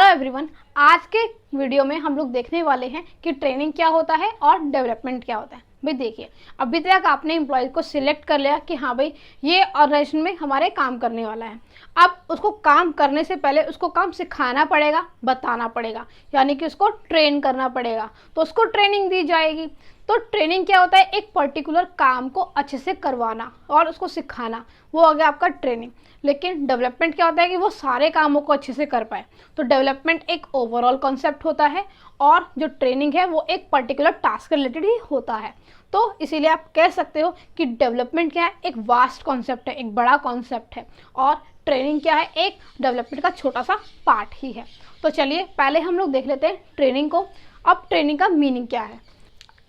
Everyone, आज के video में हम लोग देखने वाले हैं कि ट्रेनिंग क्या होता है और डेवलपमेंट क्या होता है। भाई देखिए, अभी तक आपने एम्प्लॉय को सिलेक्ट कर लिया कि हाँ भाई ये ऑर्गेनाइजेशन में हमारे काम करने वाला है। अब उसको काम करने से पहले उसको काम सिखाना पड़ेगा, बताना पड़ेगा, यानी कि उसको ट्रेन करना पड़ेगा, तो उसको ट्रेनिंग दी जाएगी। तो ट्रेनिंग क्या होता है? एक पर्टिकुलर काम को अच्छे से करवाना और उसको सिखाना, वो हो गया आपका ट्रेनिंग। लेकिन डेवलपमेंट क्या होता है कि वो सारे कामों को अच्छे से कर पाए। तो डेवलपमेंट एक ओवरऑल कॉन्सेप्ट होता है और जो ट्रेनिंग है वो एक पर्टिकुलर टास्क रिलेटेड ही होता है। तो इसीलिए आप कह सकते हो कि डेवलपमेंट क्या है? एक वास्ट कॉन्सेप्ट है, एक बड़ा कॉन्सेप्ट है, और ट्रेनिंग क्या है? एक डेवलपमेंट का छोटा सा पार्ट ही है। तो चलिए पहले हम लोग देख लेते हैं ट्रेनिंग को। अब ट्रेनिंग का मीनिंग क्या है?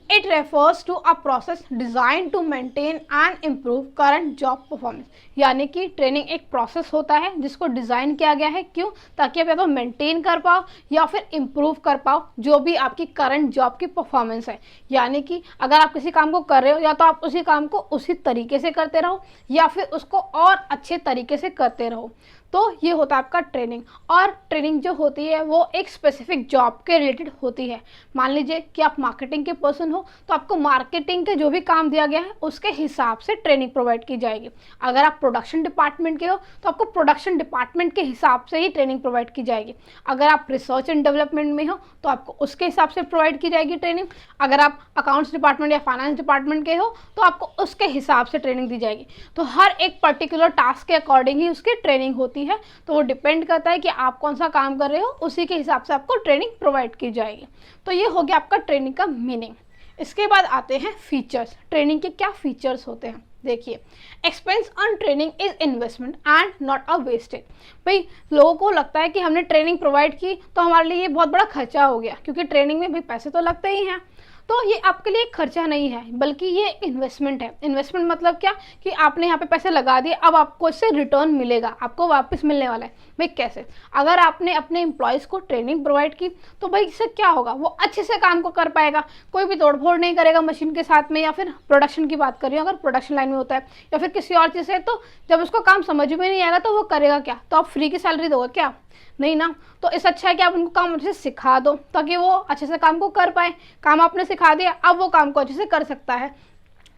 It refers to a process designed to maintain and improve current job performance। यानी कि ट्रेनिंग एक प्रोसेस होता है जिसको डिज़ाइन किया गया है। क्यों? ताकि आप या तो मेंटेन कर पाओ या फिर इम्प्रूव कर पाओ जो भी आपकी करंट जॉब की परफॉर्मेंस है। यानी कि अगर आप किसी काम को कर रहे हो या तो आप उसी काम को उसी तरीके से करते रहो या फिर उसको और अच्छे तरीके से करते रहो। तो ये होता है आपका ट्रेनिंग। और ट्रेनिंग जो होती है वो एक स्पेसिफिक जॉब के रिलेटेड होती है। मान लीजिए कि आप मार्केटिंग के पर्सन हो तो आपको मार्केटिंग के जो भी काम दिया गया है उसके हिसाब से ट्रेनिंग प्रोवाइड की जाएगी। अगर आप प्रोडक्शन डिपार्टमेंट के हो तो आपको प्रोडक्शन डिपार्टमेंट के हिसाब से ही ट्रेनिंग प्रोवाइड की जाएगी। अगर आप रिसर्च एंड डेवलपमेंट में हो तो आपको उसके हिसाब से प्रोवाइड की जाएगी ट्रेनिंग। अगर आप अकाउंट्स डिपार्टमेंट या फाइनेंस डिपार्टमेंट के हो तो आपको उसके हिसाब से ट्रेनिंग दी जाएगी। तो हर एक पर्टिकुलर टास्क के अकॉर्डिंग ही उसकी ट्रेनिंग होती है। तो वो डिपेंड करता है कि आप कौन सा काम कर रहे हो, उसी के हिसाब से आपको ट्रेनिंग प्रोवाइड की जाएगी। तो ये हो गया आपका ट्रेनिंग का मीनिंग। इसके बाद आते हैं फीचर्स। ट्रेनिंग के क्या फीचर्स होते हैं? देखिए, expense on training is investment and not a wastage. भाई लोगों को लगता है कि हमने ट्रेनिंग प्रोवाइड की तो हमारे लिए ये बहुत बड़ा खर्चा हो गया, क्योंकि ट्रेनिंग में भाई पैसे तो लगते ही हैं। तो ये आपके लिए एक खर्चा नहीं है, बल्कि ये इन्वेस्टमेंट है। इन्वेस्टमेंट मतलब क्या कि आपने यहाँ पे पैसे लगा दिए, अब आपको इससे रिटर्न मिलेगा, आपको वापस मिलने वाला है। भाई कैसे? अगर आपने अपने एम्प्लॉयज़ को ट्रेनिंग प्रोवाइड की तो भाई इससे क्या होगा? वो अच्छे से काम को कर पाएगा, कोई भी तोड़फोड़ नहीं करेगा मशीन के साथ में। या फिर प्रोडक्शन की बात कर रही हूँ, अगर प्रोडक्शन लाइन में होता है या फिर किसी और चीज़ से, तो जब उसको काम समझ में नहीं आएगा तो वो करेगा क्या? तो आप फ्री की सैलरी दोगे क्या? नहीं ना। तो इससे अच्छा है कि आप उनको काम अच्छे से सिखा दो ताकि वो अच्छे से काम को कर पाए। काम आपने सिखा दिया, अब वो काम को अच्छे से कर सकता है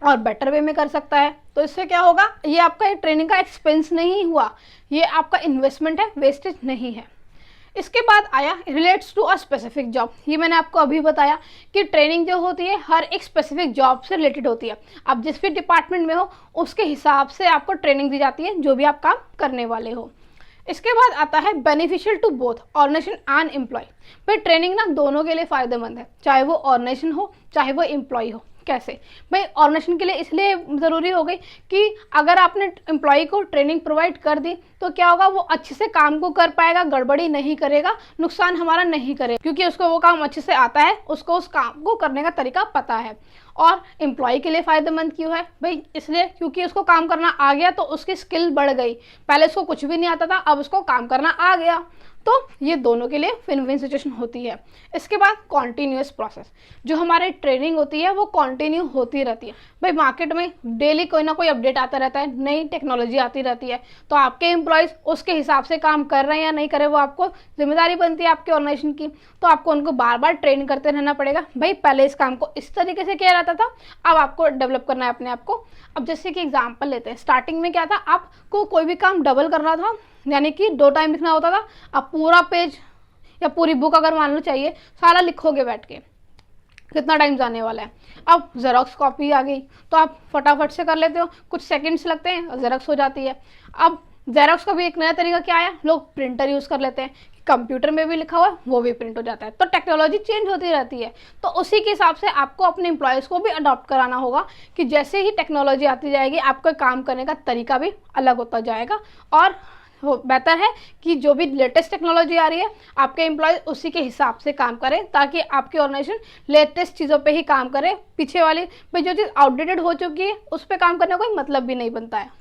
और बेटर वे में कर सकता है। तो इससे क्या होगा? ये आपका ट्रेनिंग का एक्सपेंस नहीं हुआ, ये आपका इन्वेस्टमेंट है, वेस्टेज नहीं है। इसके बाद आया relates to a specific job. ये मैंने आपको अभी बताया कि ट्रेनिंग जो होती है हर एक स्पेसिफिक जॉब से रिलेटेड होती है। आप जिस भी डिपार्टमेंट में हो उसके हिसाब से आपको ट्रेनिंग दी जाती है जो भी आप काम करने वाले हो। इसके बाद आता है beneficial to both organisation and employee. भाई ट्रेनिंग ना दोनों के लिए फ़ायदेमंद है, चाहे वो ऑर्गेनाइजेशन हो चाहे वो एम्प्लॉय हो। कैसे? भाई ऑर्गेनाइजेशन के लिए इसलिए ज़रूरी हो गई कि अगर आपने एम्प्लॉय को ट्रेनिंग प्रोवाइड कर दी तो क्या होगा? वो अच्छे से काम को कर पाएगा, गड़बड़ी नहीं करेगा, नुकसान हमारा नहीं करेगा, क्योंकि उसको वो काम अच्छे से आता है, उसको उस काम को करने का तरीका पता है। और एम्प्लॉय के लिए फ़ायदेमंद क्यों है? भाई इसलिए क्योंकि उसको काम करना आ गया तो उसकी स्किल बढ़ गई। पहले उसको कुछ भी नहीं आता था, अब उसको काम करना आ गया। तो ये दोनों के लिए विन विन सिचुएशन होती है। इसके बाद कॉन्टीन्यूअस प्रोसेस। जो हमारी ट्रेनिंग होती है वो कॉन्टिन्यू होती रहती है। भाई मार्केट में डेली कोई ना कोई अपडेट आता रहता है, नई टेक्नोलॉजी आती रहती है, तो आपके एम्प्लॉयज़ उसके हिसाब से काम कर रहे हैं या नहीं कर रहे, वो आपको जिम्मेदारी बनती है आपके ऑर्गेनाइजेशन की। तो आपको उनको बार बार ट्रेन करते रहना पड़ेगा। भाई पहले इस काम को इस तरीके से किया जाता था, अब आपको डेवलप करना है अपने आप को। अब जैसे कि एग्जाम्पल लेते हैं, स्टार्टिंग में क्या था, आपको कोई भी काम डबल करना था, यानी कि 2 टाइम लिखना होता था। अब पूरा पेज या पूरी बुक अगर मान लो चाहिए, सारा लिखोगे बैठ के, कितना टाइम जाने वाला है। अब जेरोक्स कॉपी आ गई तो आप फटाफट से कर लेते हो, कुछ सेकंड्स लगते हैं और जेरोक्स हो जाती है। अब जेरोक्स का भी एक नया तरीका क्या आया, लोग प्रिंटर यूज़ कर लेते हैं, कंप्यूटर में भी लिखा हुआ है वो भी प्रिंट हो जाता है। तो टेक्नोलॉजी चेंज होती रहती है, तो उसी के हिसाब से आपको अपने एम्प्लॉयज़ को भी अडॉप्ट कराना होगा कि जैसे ही टेक्नोलॉजी आती जाएगी आपका काम करने का तरीका भी अलग होता जाएगा। और बेहतर है कि जो भी लेटेस्ट टेक्नोलॉजी आ रही है आपके एम्प्लॉय उसी के हिसाब से काम करें, ताकि आपकी ऑर्गेनाइजेशन लेटेस्ट चीज़ों पे ही काम करे। पीछे वाली भाई जो चीज़ आउटडेटेड हो चुकी है उस पर काम करने का कोई मतलब भी नहीं बनता है।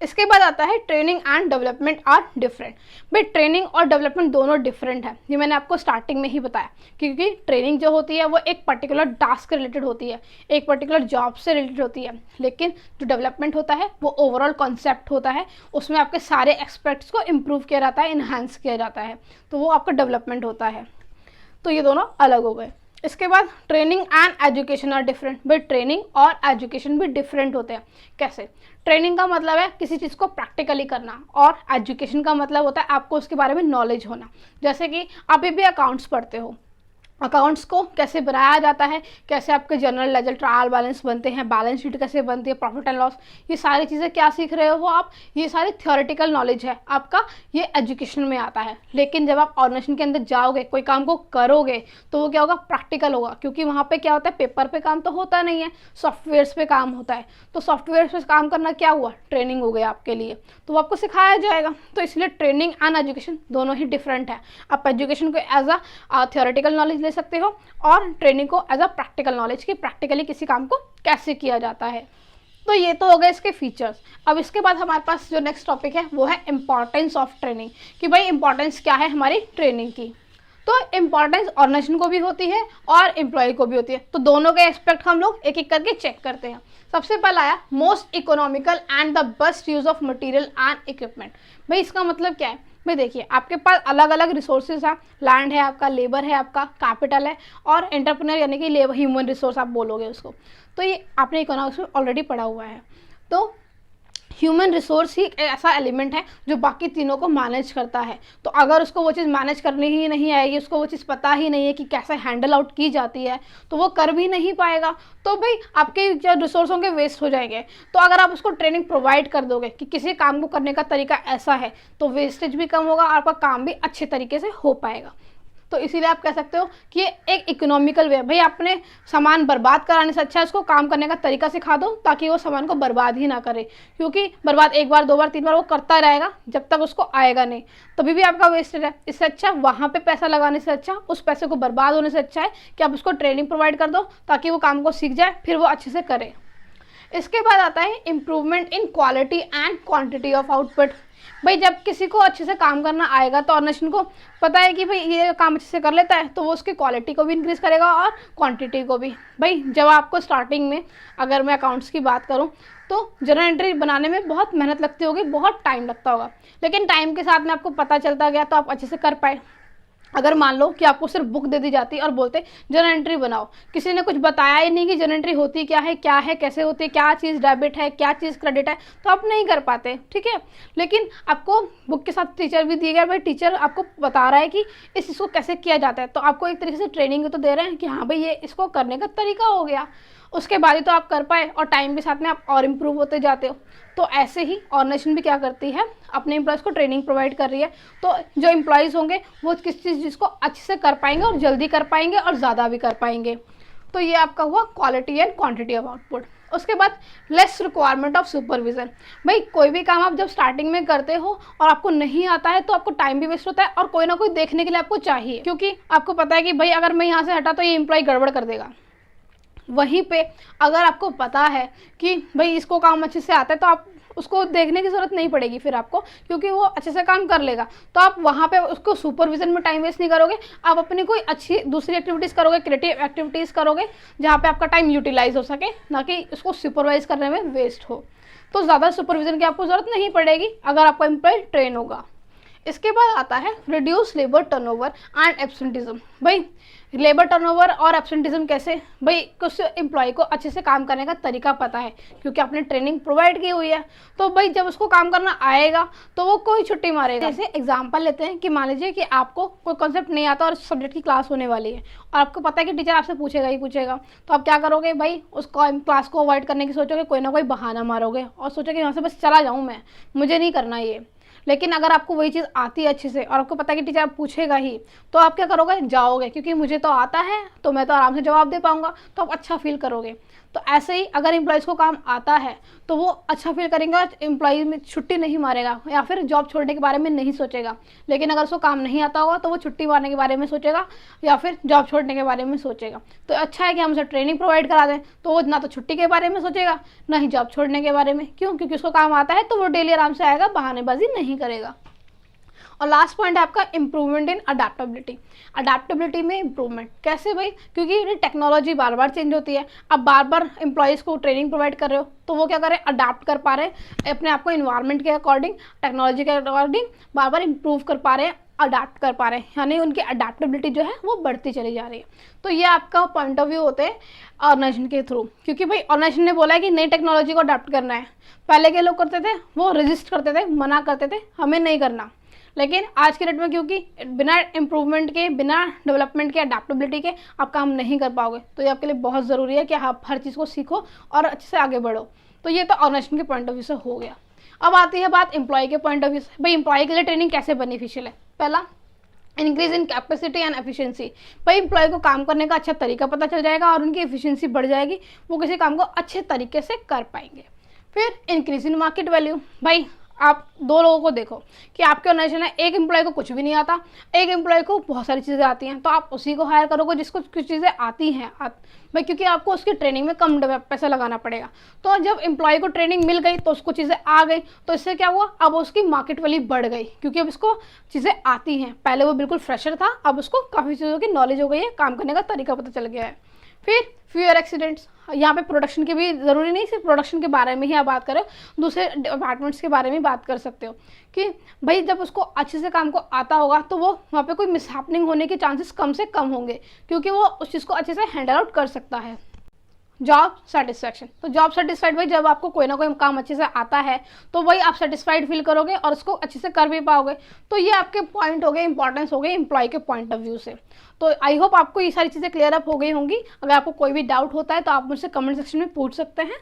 इसके बाद आता है training and development are different. भाई ट्रेनिंग और डेवलपमेंट दोनों डिफरेंट है, ये मैंने आपको स्टार्टिंग में ही बताया, क्योंकि ट्रेनिंग जो होती है वो एक पर्टिकुलर टास्क रिलेटेड होती है, एक पर्टिकुलर जॉब से रिलेटेड होती है, लेकिन जो डेवलपमेंट होता है वो ओवरऑल कॉन्सेप्ट होता है, उसमें आपके सारे एस्पेक्ट्स को इम्प्रूव किया जाता है, इन्हांस किया जाता है, तो वो आपका डेवलपमेंट होता है। तो ये दोनों अलग हो गए। इसके बाद training and education are different. भाई ट्रेनिंग और एजुकेशन भी डिफरेंट होते हैं। कैसे? ट्रेनिंग का मतलब है किसी चीज़ को प्रैक्टिकली करना, और एजुकेशन का मतलब होता है आपको उसके बारे में नॉलेज होना। जैसे कि आप भी अकाउंट्स पढ़ते हो, अकाउंट्स को कैसे बनाया जाता है, कैसे आपके जनरल लेजर ट्रायल बैलेंस बनते हैं, बैलेंस शीट कैसे बनती है, प्रॉफिट एंड लॉस, ये सारी चीज़ें क्या सीख रहे हो वो आप, ये सारी थ्योरेटिकल नॉलेज है आपका, ये एजुकेशन में आता है। लेकिन जब आप ऑर्गेनाइजेशन के अंदर जाओगे, कोई काम को करोगे, तो वो क्या होगा, प्रैक्टिकल होगा, क्योंकि वहाँ पे क्या होता है, पेपर पे काम तो होता नहीं है, सॉफ्टवेयर्स पे काम होता है। तो सॉफ्टवेयर पे काम करना क्या हुआ, ट्रेनिंग हो गया आपके लिए, तो वो आपको सिखाया जाएगा। तो इसलिए ट्रेनिंग एंड एजुकेशन दोनों ही डिफरेंट है। आप एजुकेशन को एज अ थ्योरेटिकल नॉलेज ले सकते हो, और ट्रेनिंग को एज अ प्रैक्टिकल नॉलेज की प्रैक्टिकली किसी काम को कैसे किया जाता है। तो ये तो हो गए इसके फीचर्स। अब इसके बाद हमारे पास जो नेक्स्ट टॉपिक है वो है इंपॉर्टेंस ऑफ ट्रेनिंग, कि भाई इंपॉर्टेंस क्या है हमारी ट्रेनिंग की। तो इंपॉर्टेंस ऑर्गेनाइजेशन को भी होती है और एम्प्लॉय को भी होती है, तो दोनों के एस्पेक्ट हम लोग एक एक करके चेक करते हैं। सबसे पहला आया most economical and the best use of material and equipment. भाई इसका मतलब क्या है? भाई देखिए, आपके पास अलग अलग रिसोर्सेज हैं, लैंड है आपका, लेबर है आपका, कैपिटल है, और एंटरप्रेन्योर यानी कि लेबर, ह्यूमन रिसोर्स आप बोलोगे उसको। तो ये आपने इकोनॉमिक्स में ऑलरेडी पढ़ा हुआ है। तो ह्यूमन रिसोर्स ही एक ऐसा एलिमेंट है जो बाकी तीनों को मैनेज करता है। तो अगर उसको वो चीज़ मैनेज करनी ही नहीं आएगी, उसको वो चीज़ पता ही नहीं है कि कैसे हैंडल आउट की जाती है, तो वो कर भी नहीं पाएगा। तो भाई आपके जो रिसोर्स होंगे वेस्ट हो जाएंगे। तो अगर आप उसको ट्रेनिंग प्रोवाइड कर दोगे कि किसी काम को करने का तरीका ऐसा है, तो वेस्टेज भी कम होगा, आपका काम भी अच्छे तरीके से हो पाएगा। तो इसीलिए आप कह सकते हो कि ये एक इकोनॉमिकल वे है। भाई अपने सामान बर्बाद कराने से अच्छा है उसको काम करने का तरीका सिखा दो, ताकि वो सामान को बर्बाद ही ना करे, क्योंकि बर्बाद एक बार, दो बार, तीन बार वो करता रहेगा जब तक उसको आएगा नहीं, तभी भी आपका वेस्टेज है। इससे अच्छा वहाँ पे पैसा लगाने से अच्छा, उस पैसे को बर्बाद होने से अच्छा है कि आप उसको ट्रेनिंग प्रोवाइड कर दो, ताकि वो काम को सीख जाए, फिर वो अच्छे से करे। इसके बाद आता है improvement in quality and quantity of output. भाई जब किसी को अच्छे से काम करना आएगा, तो ऑर्गेनाइजेशन को पता है कि भाई ये काम अच्छे से कर लेता है, तो वो उसकी क्वालिटी को भी इंक्रीज़ करेगा और क्वांटिटी को भी। भाई जब आपको स्टार्टिंग में, अगर मैं अकाउंट्स की बात करूं, तो जर्नल एंट्री बनाने में बहुत मेहनत लगती होगी, बहुत टाइम लगता होगा, लेकिन टाइम के साथ में आपको पता चलता गया तो आप अच्छे से कर पाए। अगर मान लो कि आपको सिर्फ बुक दे दी जाती और बोलते जर्नल एंट्री बनाओ, किसी ने कुछ बताया ही नहीं कि जर्नल एंट्री होती क्या है, कैसे होती है, क्या चीज़ डेबिट है, क्या चीज़ क्रेडिट है, तो आप नहीं कर पाते, ठीक है। लेकिन आपको बुक के साथ टीचर भी दिए गए, भाई टीचर आपको बता रहा है कि इस चीज़ को कैसे किया जाता है, तो आपको एक तरीके से ट्रेनिंग तो दे रहे हैं कि हाँ भाई ये इसको करने का तरीका हो गया। उसके बाद ही तो आप कर पाए, और टाइम के साथ में आप और इम्प्रूव होते जाते हो। तो ऐसे ही ऑर्गेनाइजेशन भी क्या करती है, अपने एम्प्लॉयज़ को ट्रेनिंग प्रोवाइड कर रही है। तो जो एम्प्लॉयज़ होंगे वो किस चीज़ को अच्छे से कर पाएंगे, और जल्दी कर पाएंगे, और ज़्यादा भी कर पाएंगे। तो ये आपका हुआ quality and quantity of output. उसके बाद लेस रिक्वायरमेंट ऑफ सुपरविजन। भाई कोई भी काम आप जब स्टार्टिंग में करते हो और आपको नहीं आता है, तो आपको टाइम भी वेस्ट होता है, और कोई ना कोई देखने के लिए आपको चाहिए, क्योंकि आपको पता है कि भाई अगर मैं यहाँ से हटा तो ये एम्प्लॉय गड़बड़ कर देगा। वहीं पे अगर आपको पता है कि भाई इसको काम अच्छे से आता है, तो आप उसको देखने की ज़रूरत नहीं पड़ेगी फिर आपको, क्योंकि वो अच्छे से काम कर लेगा। तो आप वहाँ पे उसको सुपरविजन में टाइम वेस्ट नहीं करोगे, आप अपनी कोई अच्छी दूसरी एक्टिविटीज़ करोगे, क्रिएटिव एक्टिविटीज़ करोगे, जहाँ पे आपका टाइम यूटिलाइज हो सके, ना कि उसको सुपरवाइज करने में वेस्ट हो। तो ज़्यादा सुपरविजन की आपको ज़रूरत नहीं पड़ेगी अगर आपका एम्प्लॉय ट्रेन होगा। इसके बाद आता है reduce labour turnover and absenteeism. भाई लेबर टर्नओवर और एब्सेंटिज्म कैसे? भाई कुछ एम्प्लॉय को अच्छे से काम करने का तरीका पता है, क्योंकि आपने ट्रेनिंग प्रोवाइड की हुई है। तो भाई जब उसको काम करना आएगा तो वो कोई छुट्टी मारेगा। जैसे एग्जांपल लेते हैं कि मान लीजिए कि आपको कोई कॉन्सेप्ट नहीं आता और सब्जेक्ट की क्लास होने वाली है, और आपको पता है कि टीचर आपसे पूछेगा ही पूछेगा, तो आप क्या करोगे? भाई उसको क्लास को अवॉइड करने की सोचोगे, कोई ना कोई बहाना मारोगे और सोचोगे यहाँ से बस चला जाऊँ मैं, मुझे नहीं करना ये। लेकिन अगर आपको वही चीज़ आती है अच्छे से, और आपको पता है कि टीचर आप पूछेगा ही, तो आप क्या करोगे? जाओगे, क्योंकि मुझे तो आता है तो मैं तो आराम से जवाब दे पाऊंगा, तो आप अच्छा फील करोगे। तो ऐसे ही अगर एम्प्लॉयज़ को काम आता है तो वो अच्छा फील करेंगे और एम्प्लॉय में छुट्टी नहीं मारेगा या फिर जॉब छोड़ने के बारे में नहीं सोचेगा। लेकिन अगर उसको काम नहीं आता होगा तो वो छुट्टी मारने के बारे में सोचेगा या फिर जॉब छोड़ने के बारे में सोचेगा। तो अच्छा है कि हम उसे ट्रेनिंग प्रोवाइड करा दें, तो वो ना तो छुट्टी के बारे में सोचेगा ना ही जॉब छोड़ने के बारे में। क्यों? क्योंकि उसको काम आता है तो वो डेली आराम से आएगा, बहानेबाजी नहीं करेगा। और लास्ट पॉइंट है आपका इम्प्रूवमेंट इन अडेप्टेबिलिटी। अडेप्टेबिलिटी में इम्प्रूवमेंट कैसे भाई? क्योंकि टेक्नोलॉजी बार बार चेंज होती है। अब बार बार एम्प्लॉयज़ को ट्रेनिंग प्रोवाइड कर रहे हो तो वो क्या करें, अडाप्ट कर पा रहे हैं अपने आप को इन्वायरमेंट के अकॉर्डिंग, टेक्नोलॉजी के अकॉर्डिंग बार बार इम्प्रूव कर पा रहे हैं, अडाप्ट कर पा रहे हैं, यानी उनकी अडेप्टेबिलिटी जो है वो बढ़ती चली जा रही है। तो ये आपका पॉइंट ऑफ व्यू होते हैं ऑर्गेनाइजेशन के थ्रू, क्योंकि भाई ऑर्गेनाइजेशन ने बोला है कि नई टेक्नोलॉजी को अडाप्ट करना है। पहले के लोग करते थे वो रेजिस्ट करते थे, मना करते थे हमें नहीं करना। लेकिन आज के डेट में क्योंकि बिना इम्प्रूवमेंट के, बिना डेवलपमेंट के, अडेप्टेबिलिटी के आप काम नहीं कर पाओगे। तो ये आपके लिए बहुत ज़रूरी है कि आप हर चीज़ को सीखो और अच्छे से आगे बढ़ो। तो ये तो ऑर्गेनाइजेशन के पॉइंट ऑफ व्यू से हो गया। अब आती है बात एम्प्लॉय के पॉइंट ऑफ व्यू से। भाई एम्प्लॉय के लिए ट्रेनिंग कैसे बेनिफिशियल है? पहला, increase in capacity and efficiency. भाई एम्प्लॉय को काम करने का अच्छा तरीका पता चल जाएगा और उनकी एफिशिएंसी बढ़ जाएगी, वो किसी काम को अच्छे तरीके से कर पाएंगे। फिर इंक्रीज इन मार्केट वैल्यू। भाई आप दो लोगों को देखो कि आपके ऑर्गेनाइजेशन है, एक एम्प्लॉय को कुछ भी नहीं आता, एक एम्प्लॉय को बहुत सारी चीज़ें आती हैं, तो आप उसी को हायर करोगे जिसको कुछ चीज़ें आती हैं भाई, क्योंकि आपको उसकी ट्रेनिंग में कम पैसा लगाना पड़ेगा। तो जब एम्प्लॉय को ट्रेनिंग मिल गई तो उसको चीज़ें आ गई, तो इससे क्या हुआ, अब उसकी मार्केट वैल्यू बढ़ गई, क्योंकि अब इसको चीज़ें आती हैं। पहले वो बिल्कुल फ्रेशर था, अब उसको काफ़ी चीज़ों की नॉलेज हो गई है, काम करने का तरीका पता चल गया है। फिर फ्यूअर एक्सीडेंट्स। यहाँ पे प्रोडक्शन की भी ज़रूरी नहीं, सिर्फ प्रोडक्शन के बारे में ही आप बात करो, दूसरे डिपार्टमेंट्स के बारे में बात कर सकते हो कि भाई जब उसको अच्छे से काम को आता होगा तो वो वहाँ पे कोई मिसहैपनिंग होने के चांसेस कम से कम होंगे, क्योंकि वो उस चीज़ को अच्छे से हैंडल आउट कर सकता है। Job satisfaction. तो जॉब सेटिस्फाइड भाई, जब आपको कोई ना कोई काम अच्छे से आता है तो वही आप सेटिस्फाइड फील करोगे और उसको अच्छे से कर भी पाओगे। तो ये आपके पॉइंट हो गए, इंपॉर्टेंस हो गई एम्प्लॉय के पॉइंट ऑफ व्यू से। तो आई होप आपको ये सारी चीज़ें क्लियर अप हो गई होंगी। अगर आपको कोई भी डाउट होता है तो आप मुझसे कमेंट सेक्शन में पूछ सकते हैं।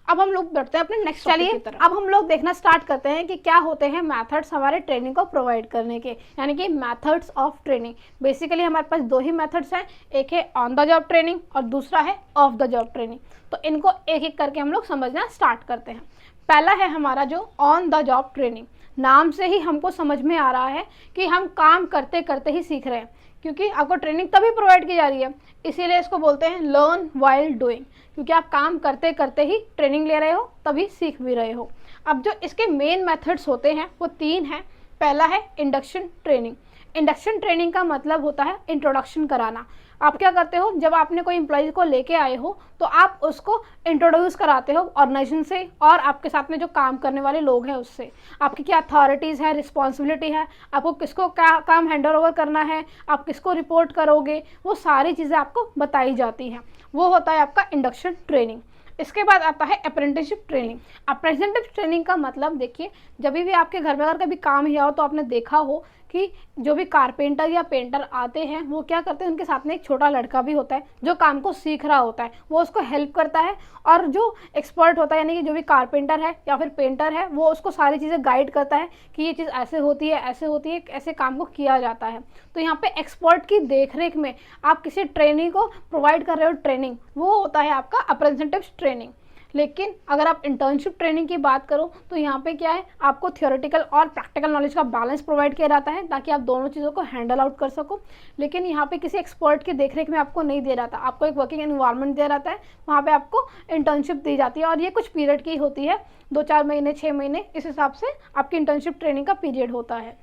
अब हम लोग बढ़ते हैं अपने नेक्स्ट टॉपिक की तरफ। अब हम लोग देखना स्टार्ट करते हैं कि क्या होते हैं मेथड्स हमारे ट्रेनिंग को प्रोवाइड करने के, यानी कि मेथड्स ऑफ ट्रेनिंग। बेसिकली हमारे पास दो ही मेथड्स हैं, एक है ऑन द जॉब ट्रेनिंग और दूसरा है ऑफ द जॉब ट्रेनिंग। तो इनको एक एक करके हम लोग समझना स्टार्ट करते हैं। पहला है हमारा जो ऑन द जॉब ट्रेनिंग। नाम से ही हमको समझ में आ रहा है कि हम काम करते करते ही सीख रहे हैं, क्योंकि आपको ट्रेनिंग तभी प्रोवाइड की जा रही है, इसीलिए इसको बोलते हैं लर्न वाइल डूइंग, क्योंकि आप काम करते करते ही ट्रेनिंग ले रहे हो, तभी सीख भी रहे हो। अब जो इसके मेन मेथड्स होते हैं वो तीन हैं। पहला है इंडक्शन ट्रेनिंग। इंडक्शन ट्रेनिंग का मतलब होता है इंट्रोडक्शन कराना। आप क्या करते हो, जब आपने कोई एम्प्लॉय को लेके आए हो तो आप उसको इंट्रोड्यूस कराते हो ऑर्गेनाइजेशन से और आपके साथ में जो काम करने वाले लोग हैं उससे। आपकी क्या अथॉरिटीज़ है, रिस्पॉन्सिबिलिटी है, आपको किसको क्या काम हैंड ओवर करना है, आप किसको रिपोर्ट करोगे, वो सारी चीज़ें आपको बताई जाती हैं। वो होता है आपका इंडक्शन ट्रेनिंग। इसके बाद आता है अप्रेंटिसशिप ट्रेनिंग। अप्रेंटिसशिप ट्रेनिंग का मतलब देखिए, जब भी आपके घर में अगर कभी काम ही आओ तो आपने देखा हो कि जो भी कारपेंटर या पेंटर आते हैं वो क्या करते हैं, उनके साथ में एक छोटा लड़का भी होता है जो काम को सीख रहा होता है, वो उसको हेल्प करता है। और जो एक्सपर्ट होता है, यानी कि जो भी कारपेंटर है या फिर पेंटर है, वो उसको सारी चीज़ें गाइड करता है कि ये चीज़ ऐसे होती है, ऐसे होती है, ऐसे काम को किया जाता है। तो यहाँ पे एक्सपर्ट की देखरेख में आप किसी ट्रेनिंग को प्रोवाइड कर रहे हो, ट्रेनिंग वो होता है आपका अप्रेंटिसशिप ट्रेनिंग। लेकिन अगर आप इंटर्नशिप ट्रेनिंग की बात करो तो यहाँ पे क्या है, आपको थियोरेटिकल और प्रैक्टिकल नॉलेज का बैलेंस प्रोवाइड किया जाता है ताकि आप दोनों चीज़ों को हैंडल आउट कर सको। लेकिन यहाँ पे किसी एक्सपर्ट की देखरेख में आपको नहीं दिया जाता, आपको एक वर्किंग एनवायरनमेंट दिया जाता है, वहाँ पे आपको इंटर्नशिप दी जाती है और ये कुछ पीरियड की होती है, 2-4 महीने, 6 महीने, इस हिसाब से आपकी इंटर्नशिप ट्रेनिंग का पीरियड होता है।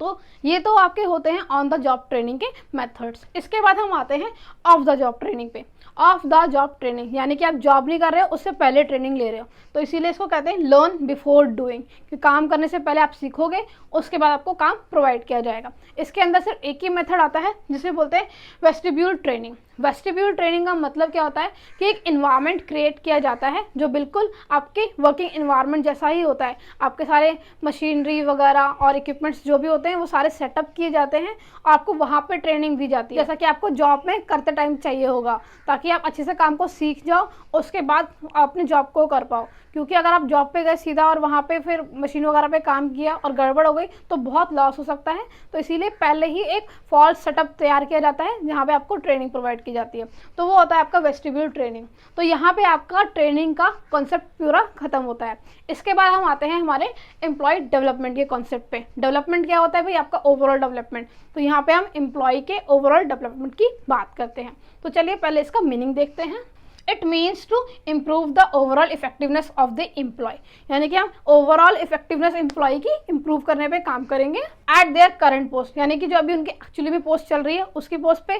तो ये तो आपके होते हैं ऑन द जॉब ट्रेनिंग के मेथड्स। इसके बाद हम आते हैं ऑफ द जॉब ट्रेनिंग पे। ऑफ द जॉब ट्रेनिंग यानी कि आप जॉब नहीं कर रहे हो, उससे पहले ट्रेनिंग ले रहे हो, तो इसीलिए इसको कहते हैं लर्न बिफोर डूइंग, कि काम करने से पहले आप सीखोगे, उसके बाद आपको काम प्रोवाइड किया जाएगा। इसके अंदर सिर्फ एक ही मेथड आता है जिसे बोलते हैं वेस्टिब्यूल ट्रेनिंग। वेस्टिब्यूल ट्रेनिंग का मतलब क्या होता है कि एक इन्वायरमेंट क्रिएट किया जाता है जो बिल्कुल आपके वर्किंग इन्वायरमेंट जैसा ही होता है। आपके सारे मशीनरी वगैरह और इक्विपमेंट्स जो भी होते हैं हैं वो सारे सेटअप किए जाते हैं और आपको वहाँ पे ट्रेनिंग दी जाती है, जैसा कि आपको जॉब में करते टाइम चाहिए होगा, ताकि आप अच्छे से काम को सीख जाओ, उसके बाद अपनी जॉब को कर पाओ। क्योंकि अगर आप जॉब पे गए सीधा और वहाँ पे फिर मशीन वगैरह पे काम किया और गड़बड़ हो गई तो बहुत लॉस हो सकता है। तो इसीलिए पहले ही एक फॉल्स सेटअप तैयार किया जाता है जहाँ पे आपको ट्रेनिंग प्रोवाइड की जाती है, तो वो होता है आपका वेस्टिब्यूल ट्रेनिंग। तो यहाँ पे आपका ट्रेनिंग का कॉन्सेप्ट पूरा खत्म होता है। इसके बाद हम आते हैं हमारे एम्प्लॉय डेवलपमेंट के कॉन्सेप्ट पे। डेवलपमेंट क्या होता है भाई? आपका ओवरऑल डेवलपमेंट। तो यहाँ पे हम एम्प्लॉय के ओवरऑल डेवलपमेंट की बात करते हैं। तो चलिए पहले इसका मीनिंग देखते हैं। It means to improve the overall effectiveness of the employee, यानी कि हम ओवरऑल इफेक्टिवनेस एम्प्लॉय की इम्प्रूव करने पे काम करेंगे एट देयर करंट पोस्ट, यानी कि जो अभी उनकी एक्चुअली में पोस्ट चल रही है उसकी पोस्ट पे,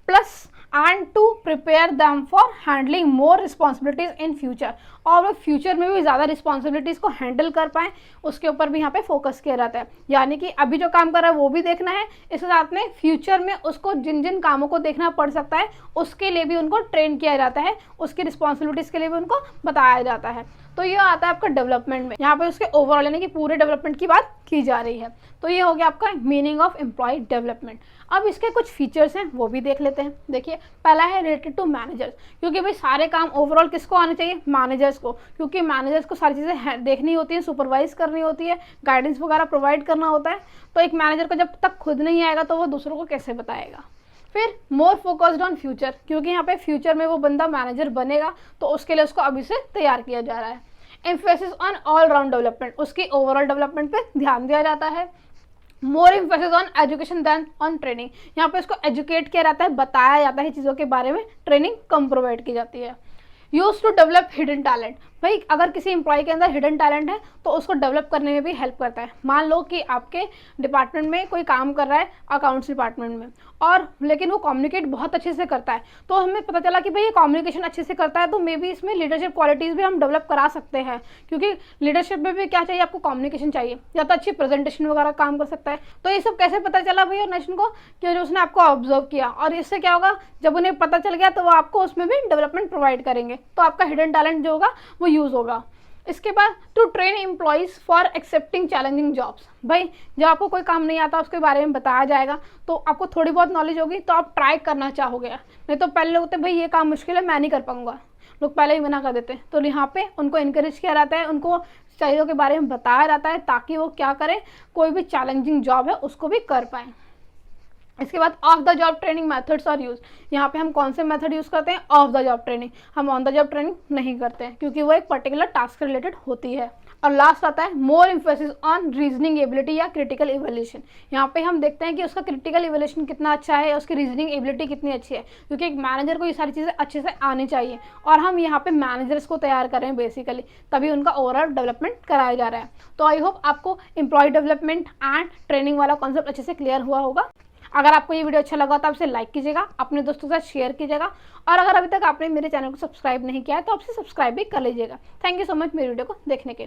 plus and to prepare them for handling more responsibilities in future, और वो फ्यूचर में भी ज़्यादा रिस्पॉन्सिबिलिटीज़ को हैंडल कर पाएँ उसके ऊपर भी यहाँ पे फोकस किया जाता है। यानी कि अभी जो काम कर रहा है वो भी देखना है, इसके साथ में फ्यूचर में उसको जिन जिन कामों को देखना पड़ सकता है उसके लिए भी उनको ट्रेन किया जाता है, उसकी रिस्पॉन्सिबिलिटीज़ के लिए भी उनको बताया जाता है। तो ये आता है आपका डेवलपमेंट में, यहाँ पे उसके ओवरऑल यानी कि पूरे डेवलपमेंट की बात की जा रही है। तो ये हो गया आपका मीनिंग ऑफ एम्प्लॉय डेवलपमेंट। अब इसके कुछ फीचर्स हैं वो भी देख लेते हैं। देखिए पहला है रिलेटेड टू मैनेजर्स, क्योंकि भाई सारे काम ओवरऑल किसको आने चाहिए? मैनेजर्स को, क्योंकि मैनेजर्स को सारी चीज़ें देखनी होती हैं, सुपरवाइज करनी होती है, गाइडेंस वगैरह प्रोवाइड करना होता है। तो एक मैनेजर को जब तक खुद नहीं आएगा तो वो दूसरों को कैसे बताएगा? फिर मोर फोकस्ड ऑन फ्यूचर, क्योंकि यहाँ पे फ्यूचर में वो बंदा मैनेजर बनेगा तो उसके लिए उसको अभी से तैयार किया जा रहा है। Emphasis on all round development, उसकी ओवरऑल डेवलपमेंट पे ध्यान दिया जाता है। More emphasis on education than on training, यहाँ पे उसको एजुकेट किया जाता है, बताया जाता है चीज़ों के बारे में, ट्रेनिंग कम प्रोवाइड की जाती है। Use to develop hidden talent, भाई अगर किसी एम्प्लॉय के अंदर हिडन टैलेंट है तो उसको डेवलप करने में भी हेल्प करता है। मान लो कि आपके डिपार्टमेंट में कोई काम कर रहा है अकाउंट्स डिपार्टमेंट में, और लेकिन वो कम्युनिकेट बहुत अच्छे से करता है, तो हमें पता चला कि भाई ये कम्युनिकेशन अच्छे से करता है तो मे बी इसमें लीडरशिप क्वालिटीज़ भी हम डेवलप करा सकते हैं, क्योंकि लीडरशिप में भी क्या चाहिए? आपको कम्युनिकेशन चाहिए, या तो अच्छी प्रेजेंटेशन वगैरह काम कर सकता है। तो ये सब कैसे पता चला भैया नेशन को? कि जो उसने आपको ऑब्जर्व किया, और इससे क्या होगा? जब उन्हें पता चल गया तो वो आपको उसमें भी डेवलपमेंट प्रोवाइड करेंगे, तो आपका हिडन टैलेंट जो होगा वो यूज़ होगा। इसके बाद to train employees for accepting challenging jobs, भाई जब आपको कोई काम नहीं आता उसके बारे में बताया जाएगा तो आपको थोड़ी बहुत नॉलेज होगी तो आप ट्राई करना चाहोगे। नहीं तो पहले लोग होते भाई ये काम मुश्किल है मैं नहीं कर पाऊंगा, लोग पहले ही मना कर देते हैं। तो यहाँ पे उनको इनकरेज किया जाता है, उनको चीज़ों के बारे में बताया जाता है ताकि वो क्या करें, कोई भी चैलेंजिंग जॉब है उसको भी कर पाएँ। इसके बाद off the job training methods are use, यहाँ पे हम कौन से मेथड यूज़ करते हैं? ऑफ द जॉब ट्रेनिंग, हम ऑन द जॉब ट्रेनिंग नहीं करते हैं क्योंकि वो एक पर्टिकुलर टास्क रिलेटेड होती है। और लास्ट आता है more emphasis on reasoning ability या क्रिटिकल इवैल्यूएशन, यहाँ पे हम देखते हैं कि उसका क्रिटिकल इवैल्यूएशन कितना अच्छा है, उसकी रीजनिंग एबिलिटी कितनी अच्छी है, क्योंकि एक मैनेजर को ये सारी चीज़ें अच्छे से आनी चाहिए और हम यहाँ पे मैनेजर्स को तैयार कर रहे हैं बेसिकली, तभी उनका ओवरऑल डेवलपमेंट कराया जा रहा है। तो आई होप आपको एम्प्लॉय डेवलपमेंट एंड ट्रेनिंग वाला कॉन्सेप्ट अच्छे से क्लियर हुआ होगा। अगर आपको ये वीडियो अच्छा लगा तो आप इसे लाइक कीजिएगा, अपने दोस्तों के साथ शेयर कीजिएगा, और अगर अभी तक आपने मेरे चैनल को सब्सक्राइब नहीं किया है तो आपसे सब्सक्राइब भी कर लीजिएगा। थैंक यू सो मच मेरी वीडियो को देखने के लिए।